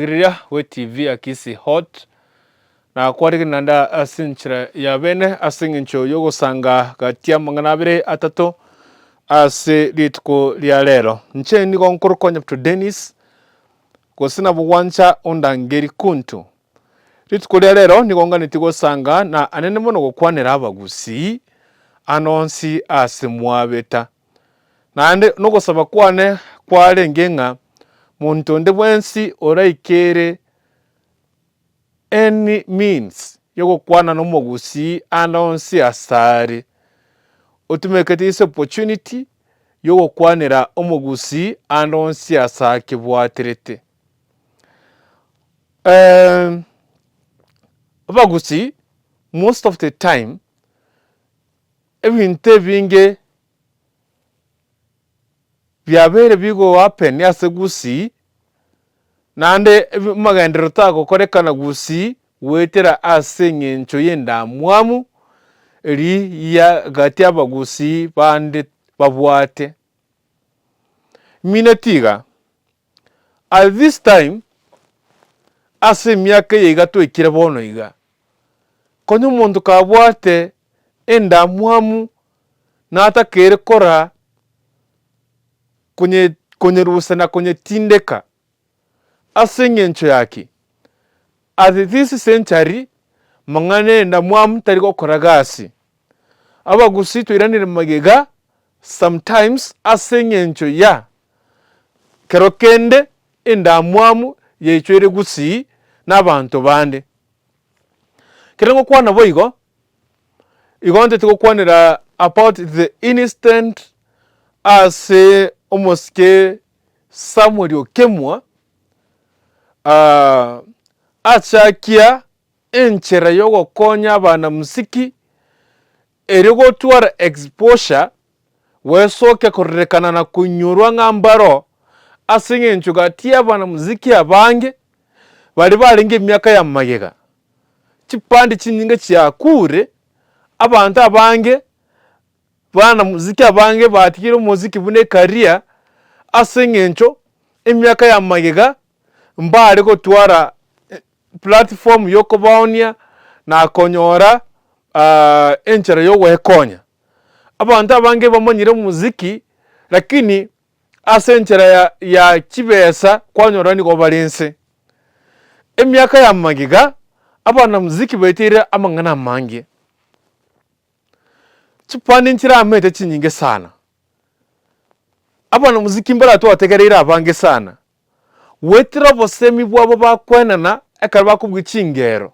Giriya we TV akisi hot na kwari nanda asinchira ya bene asingincho yogo sanga gatia manganabire atato ase litko lya lero nche ni gonkuru konya to Dennis kosina buwancha ondangeri kuntu litko lya lero ni gonga nitigo sanga na anene mono gokwanera abagusi anonsi ase mwabeta na ande nugo saba kwane kwale ngenga muntu nde bwensi oraikere any means yogo kwana no mogusi anonsi asari utumekete ise opportunity yogo kwanera omogusi anonsi asake bwaterete abagusi most of the time ebinte binge byabere bigo happen yase Gusii nande magendero tago korekana Gusii wetera ase ngencho yenda mwamu eri ya gati abagusi bande babwate minetiga at this time ase myaka yiga twekire bono iga konyo muntu kabwate enda mwamu natakere kora kunye rusa na kunye tindeka ase ngencho yaki at this century mangane enda mwamu tari gokora gasi abagusi twiranire magega sometimes ase ngencho ya kerokende enda mwamu yechwere Gusii n'abantu bande kirengo kwana boigo igonte tukwanira about the instant ase omoske Samuel Okemwa achakia enchera yogo konya abana musiki erigo twara exposure wesoke korekana na kunyurwa ngambaro asinge nchugati abana muziki abange bari baringe emyaka ya mayega chipandi chinyinge cyakure abantu abange bana muziki abange batikire umuziki bune career asinge ncho emyaka ya mayega mbare ko twara platform yoko baonia na konyora enchera yo wekonya abantu abange bamonyire muziki lakini asenchera ya kibesa kwanyora ni gobalense emyaka ya magiga abana muziki betire amangana mange chipani nchira amete chinyinge sana abana muziki mbara to ategerera abange sana wetira bosemi bwabo bakwenana akarba kubwicingero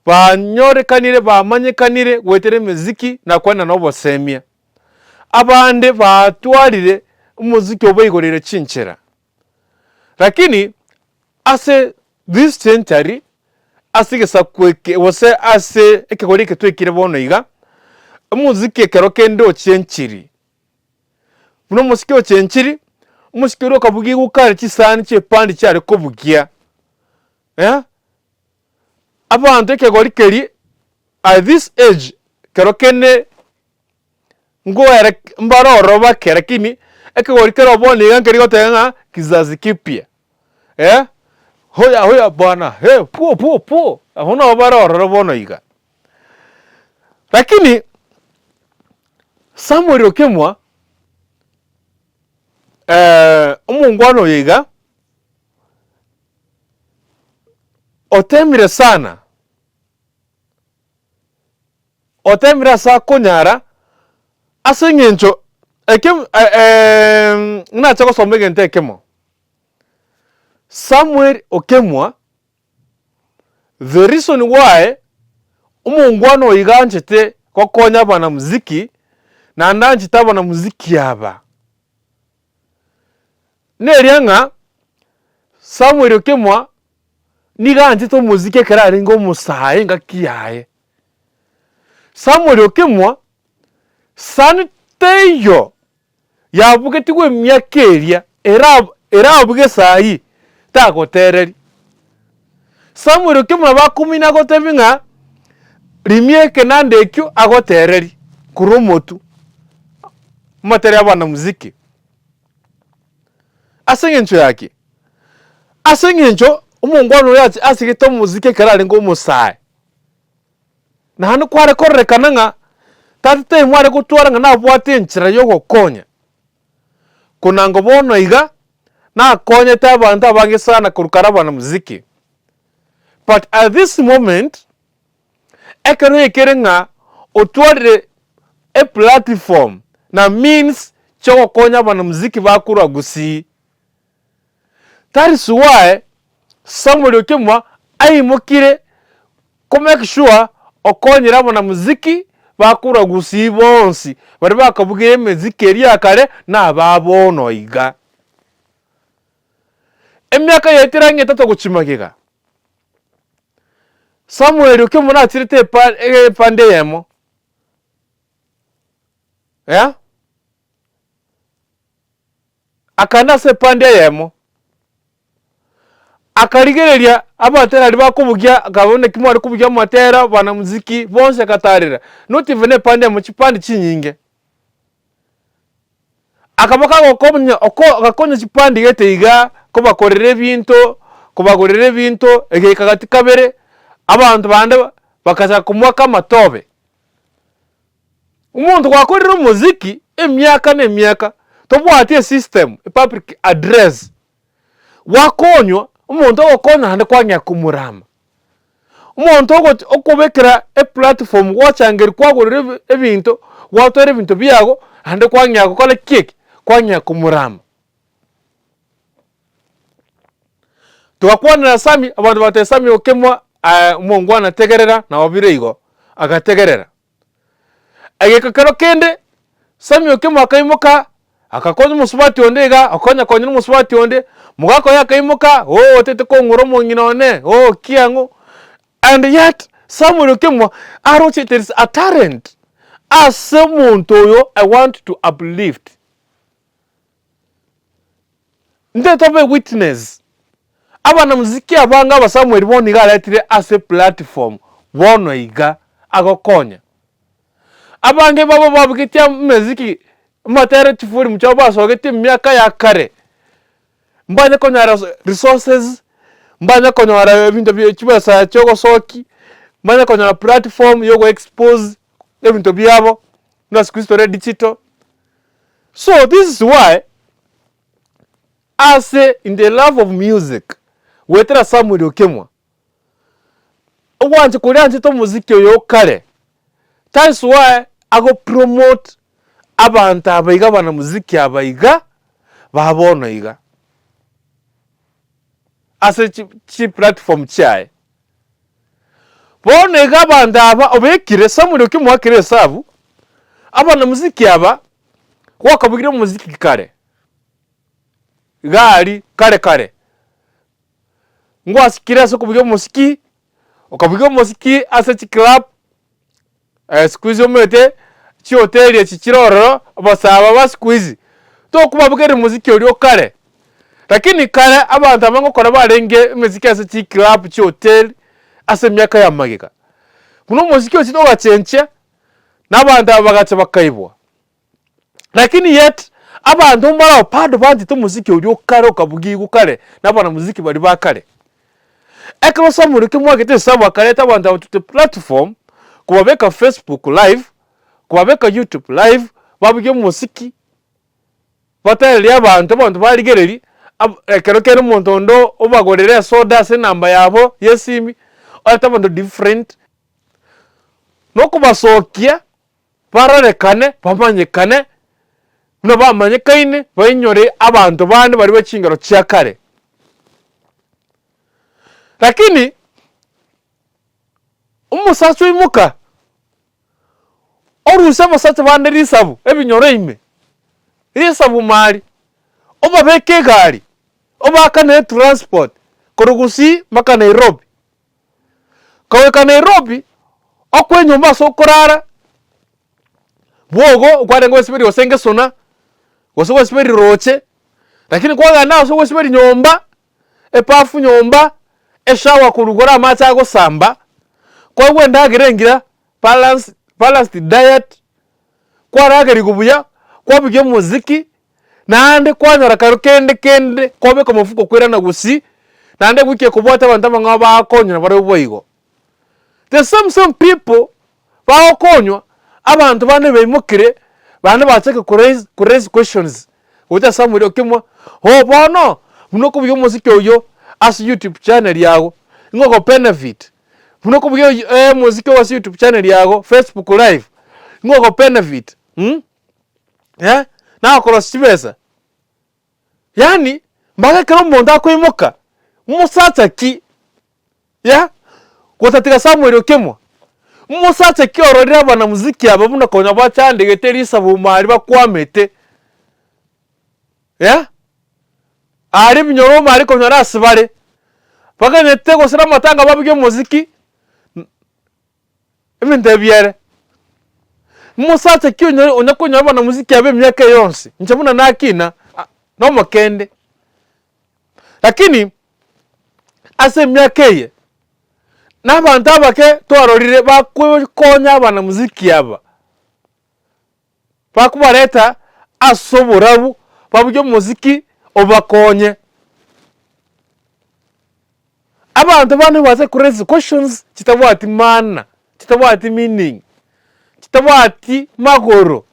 banyorekanire bamanyekanire wetere muziki na kwenana no bosemia abande batwarire umuziki obayigorere chinchera lakini ase this century asigesa kweke wose ase ekegorike twekire bono iga umuziki kerokende ochenchiri buno musiki ochenchiri umusiki ro kabugi gukara kisani chepandi cyari ko bugia abantu ekegorikeri at this age kerokene ngo era mbaroro bakera kini ekegorikero bono iga ngeri gotenga kizazi kipya hoya bwana puo ahono baroro bono iga lakini Samuel Okemwa umungwano yiga otemire sana otemira sa konyara asengencho na chako somege ntekemo Samuel Okemwa the reason why umungwano yiganchete kokonya bana muziki na ndanchita bana muziki aba nerianga Samuel Okemwa niganchito muziki karari ngo musaye ngakiyaye Samuel Okemwa santeyo yabugetigwe myakeria era abuge sayi tagotereri Samuel Okemwa bakumina gotevinga rimieke nandekyo agotereri kurumotu materi abana muziki asengencho yake asengenjo umungwano yachi asigito muziki karali ngo musai na hanu kware korrekana nga tatite mware gutwara nga nabwate nchira yo gokonya kuna ngo bono iga na konye tabantu abange sana kurukara bana muziki. But at this moment ekero ekerenga otware a platform na means cho konya bana muziki bakura Gusii. That is why Samuel Okemwa ayimukire ko make sure okonyera bana muziki bakura Gusii bonsi bari bakavuga muziki eri akare na babono iga emyaka yetiranye tato guchimagiga Samuel Okemwa natirite pande yemo ya akana se pande yemo akarigereria abatera ali bakubugya gabone kimwe ali kubugya matera bana muziki bonse katarira not even pande mu chipande chinyinge akabaka gokomnya gakonya chipande gete iga ko bakorere binto ege kagati kabere abantu bande bakaza kumwaka matobe umuntu gwakorera muziki emyaka tobwate system public address wakonywa umuntu okona hande kwanya kumurama umuntu okubekera a platform wachangeri kwagorera ebinto watore ebinto byago hande kwanya kola kick kwanya kumurama twakwana Sami abantu batesami Okemwa umungwana tegerera na wabireigo agategerera agekakaro kende Sami Okemwa akaimuka akakoza musubati ondega akonya konya musubati onde mugako yakaimuka tete ko ngoro monginone kiango and yet Samuel Okemwa aroche there is a talent as umuntu oyo I want to uplift ndeto be witness abana muziki abanga aba Samuel boni galetire as a platform bono iga agokonya abange babo babukitya muziki matere tifuri mcho basogete myaka ya kare mbanya konyara resources mbanya konyara ebintu by'ekibasa cyogo soki mbanya konyara platform yogo expose ebintu byabo na squeeze digital. So this is why I say in the love of music wetera Samuel Okemwa wanje kuryanje to muziki yo kare. That's why I go promote abantu abayiga bana muziki abayiga babono iga ase chi platform chai bono iga abantu aba obekire Samuel Okemwa kire sabu abana muziki aba wakabugire muziki kare gari kare ngwasikira so kubugire muziki okabugire muziki ase chi club squeeze omete chi hotel ya chichiroro basaba ba squeeze to kubabugere muziki uri kare lakini kare abantu abango kora barenge muziki ase chi club chi hotel ase myaka ya magika kuno muziki ochito gachenche n'abantu bagacha bakaibwa lakini yet abantu mbara pado bandi to muziki uri kare ukabugigu kare n'abana muziki bari bakare ekro Samuel Okemwa gete sabu akareta abantu abutute platform kubabeka Facebook live kubabeka YouTube live babuge muziki batali abantu barigereri ekero umuntu ndo obagorere soda se namba yabo yesimi atabantu different no kubasokia pararekane bamanyekane no bamanyekaine bayinyore abantu bandi bari bakingaro cyakare lakini umusasu imuka oruse basatse bande risabu ebinyoro ime risabu mali oba beke gari oba kana transport Gusii maka Nairobi kaweka Nairobi okwenyo maso korara bwogo kware ngo sibiri osenge sona goso sibiri roche lakini kwa na so sibiri nyomba epafu nyomba eshawa kurugora amacha go samba kwa wenda girengira balanced diet kwa rageri kubuya kwa bige muziki na ande kwa nyara karo kende kwa beko mufuko kwera na Gusii nande wiki kubota abantu bangaba konyo bare boyigo. The some people ba konywa abantu bane bemukire bane bacheke raise questions. Uta Samuel Okemwa ho bono munoko byo muziki oyo as YouTube channel yago ngoko benefit. Munoko byo muziki wa YouTube channel yago Facebook live ngoko benefit. Yeah? Na cross chibesa. Yani mbaga kero monda ko imoka. Musacha ki. Yeah? Kotatika Samuel Okemwa. Musacha ki ororira abana muziki aba buna konya bachandege terisa bumari bakwamete. Yeah? Ari binyoro mari konya rasibare. Paka netego sira matanga babige muziki. Emende biere. Musacha ki onyakonya abana muziki abe myaka yonse. Nchamuna nakina no mokende. Lakini ase myaka ye n'abantu abake twarorire bakonya abana muziki aba bakubareta asoburabu babyo muziki obakonye abantu bane baze raise questions kitabwati mana kitabwati meaning kitabwati magoro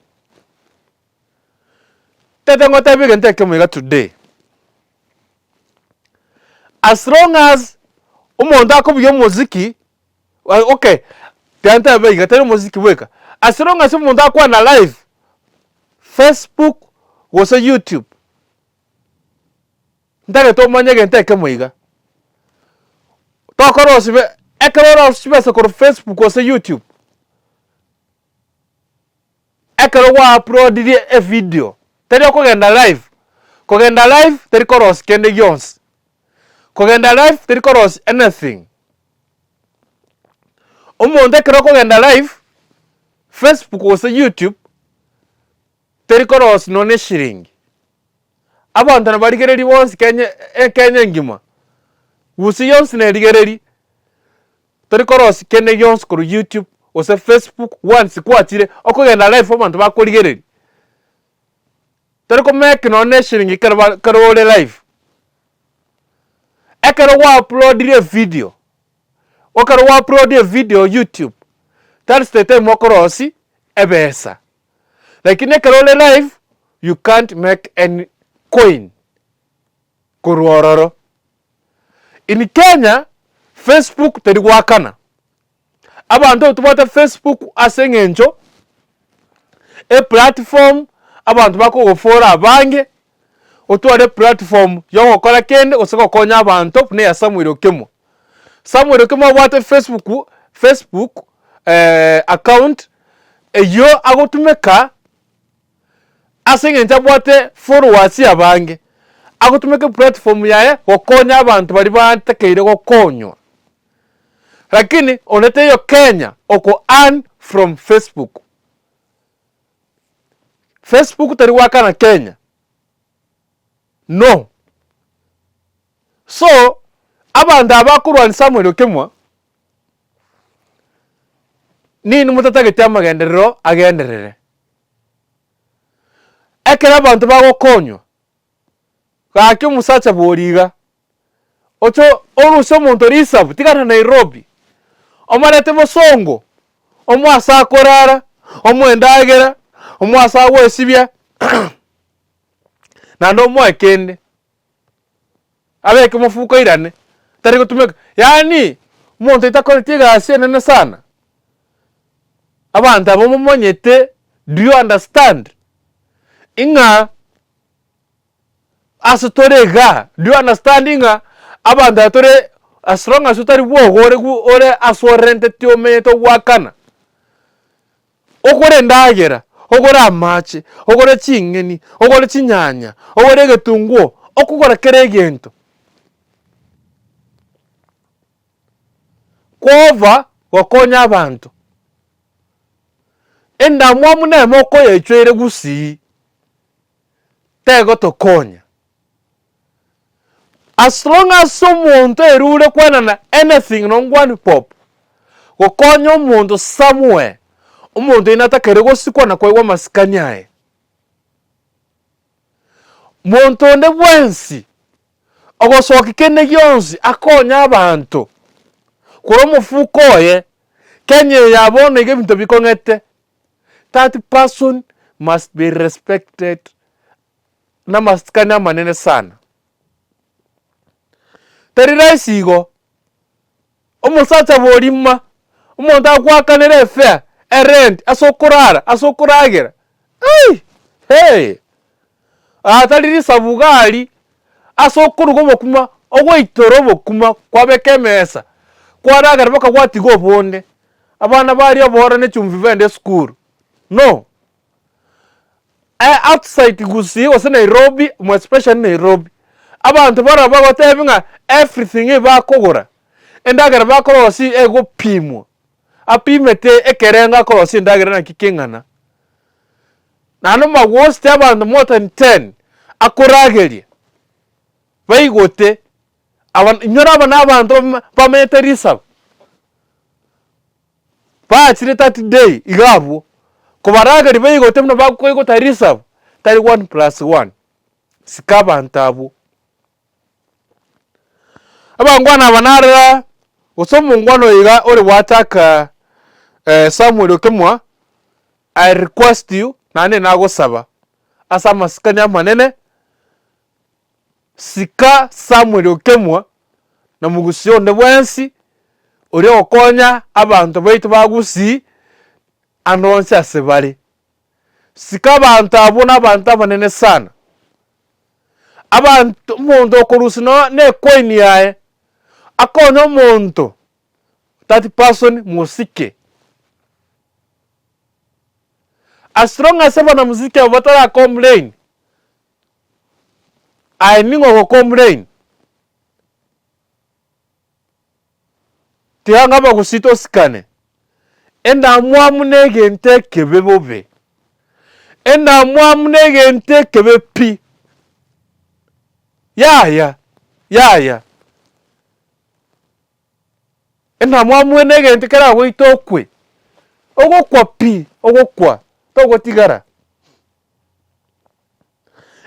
tetango tabige nteke mwiga today as long as umuntu akubye muziki okay tanta bega tele muziki weka as long as umuntu akwa na live Facebook was YouTube ndage to manyege nteke mwiga to korosibe ekororo sibese ko Facebook was YouTube ekoro wa upload a video tele ko genda live tele koros kende yons kogenda live teri koros anything. Umuntu kero kogenda live Facebook ose YouTube teri koros none shiringi. Abantu nabarigereri bonse Kenya ngima. Gusii yonse ne rigereri teri koros kende yonse ko YouTube ose Facebook once kwatire okogenda live abantu bakorigereri. Teri ko make none shiringi kero live. Ekero wa upload a video. Okero wa upload a video YouTube. That's the time mokorosi ebesa. Lakini ekero le live you can't make any coin. Kuruororo. In Kenya Facebook teri wakana. Abantu tubata Facebook asengenjo a platform abantu bako gofora abange otware platform yo kola kende osoko konya abantu ne ya Samuel Okemwa. Samuel Okemwa wate Facebook account yo agotumeka asengenja bwate followers yabange agotumeka platform yaye gokonya abantu bari batekeire gokonywa. Lakini onete yo Kenya oko earn from Facebook. Facebook tari wakana Kenya. No. So, abantu abakurwa ni Samuel Okemwa nini mutatage tyama genderero agenderere. Ekera abantu bagokonywa. Kake musacha boriga. Ocho oruso muntu risabu tigana Nairobi. Omarete bosongo. Omwasa korara, omwendagera, omwasa wesibya. Na ndo mwekende abeke mufuko irane tari kutumeka yani muntu itakoletiga asiene sana abantu abo mumonyete. Do you understand inga asutorega? Do you understand inga abantu atore as long as utari bwogore ore asorente tiome to wakana okore ndagera ogore amache ogore chingeni ogore chinyanya ogore getunguo okugora keregento kova wakonya abantu enda mwamune moko yechwere Gusii tego tokonya as long as someone erure kwana anything nongwani pop gokonya omuntu somewhere umuntu inatakere gosikwa na kwa masikanyae muntu onde bwensi ogosoka kene yonsi akonya abantu kuro mufuko ye kenye yabona ige bintu bikongete. That person must be respected na masikanya manene sana. Terira isigo omusacha bolima umuntu akwakanira efe erent asokuragera hey ataliri sabugali asokurugo bokuma ogwitoro bokuma kwabekemesa kwaragara bakakwatigo bonde abana bari obora ne chumvi vende school no outside Gusii was Nairobi, more especially Nairobi. Abantu bara bagotebinga everything bakogora endagara bakorosi ego pimo apimete ekerenga korosi ndagara na kikengana nano magwoste abantu more than 10 akorageria baigote nyora abantu pamete risab pa chire 30 day igabo kubaragari baigote mno bakoigota risab tari 1+1 sikaba ntabu abangwana banara usomu ngwano iga ori wataka Samuel Okemwa. I request you nane nagosaba asa masikanya manene sika Samuel Okemwa na mugusio ne bwensi ori okonya abantu baitu bagusii anonse asebali sika abantu abona abantu abanene sana abantu muntu okurusino ne coin yae akonya muntu that person musike as long as na muziki abatara complain I ningo complain tianga bagusito skane enda mwamunege nteke bebobe enda mwamunege nteke bepi ya enda mwamunege ntekera goitokwe ogokwa pi ogokwa togo tigara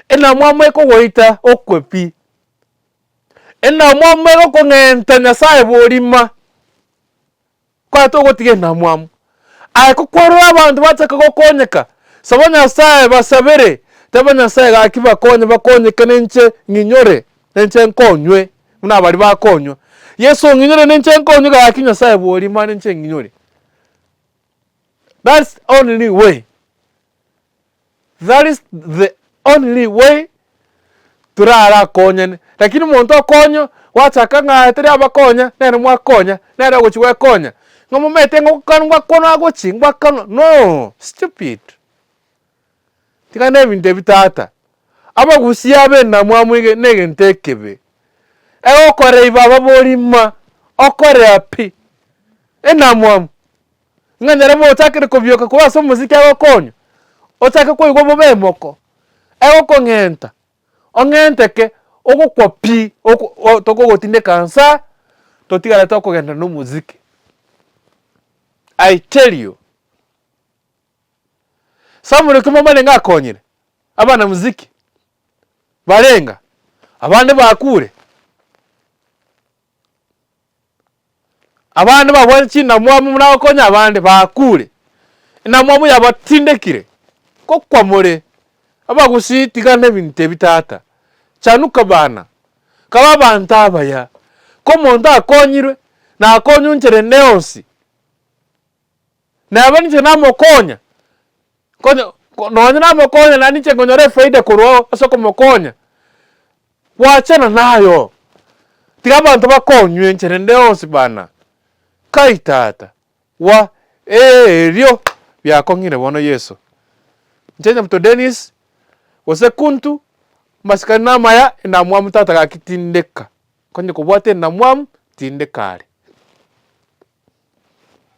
ena mwamwe ko goita okwepi ena mwamwe ko ngenta nyasaye bolima kwa togo tige na mwamu ay ko kwaro abantu bataka gokonyeka sabanya saye basabere tabanya saye gakiba konye bakonyeka nenche nginyore nenche nkonywe muna bali bakonywa yeso nginyore nenche nkonywe gakinya saye bolima nenche nginyore. That's only way. That is the only way turara konyen. Lakini muntu konyo wataka ngatari abakonya nene mwakonya nene gochiwe konya. Ngomumete ngokanwa kono agochi ngwakano. No, stupid. Tikane binte bitata. Abagusii abe na mwamwige nege ntekebe. Okore ibaba bolima okore api. Ena mwamu. Nganyere mo takire kubyoka kuba so muziki agokonyo. Otaka ko igwo bemoko ego ngenta ongenteke ogukwa pi toko gotinde kansa totigara toko genda no muziki. I tell you Samuel Okemwa mane ngakonyire abana muziki barenga abandi bakure abandi babone china mwamu munakonya abandi bakure na mwamu yabatindekire kokwa more abagusii tigane binte bitata chanuka bana kaba bantaba ya ko muntu akonyirwe na akonyunchere neonsi na abanije namokonya konya nonye namokonya na niche ngonyore faida kurwo asoko mokonya wachana nayo tiga bantu bakonywe nchere neonsi bana kaitata wa rio byakongire bono Yesu Njenya mto Dennis wose kuntu masikana maya na mwamu tata kakitindeka konye kubwate na mwamu tindekare.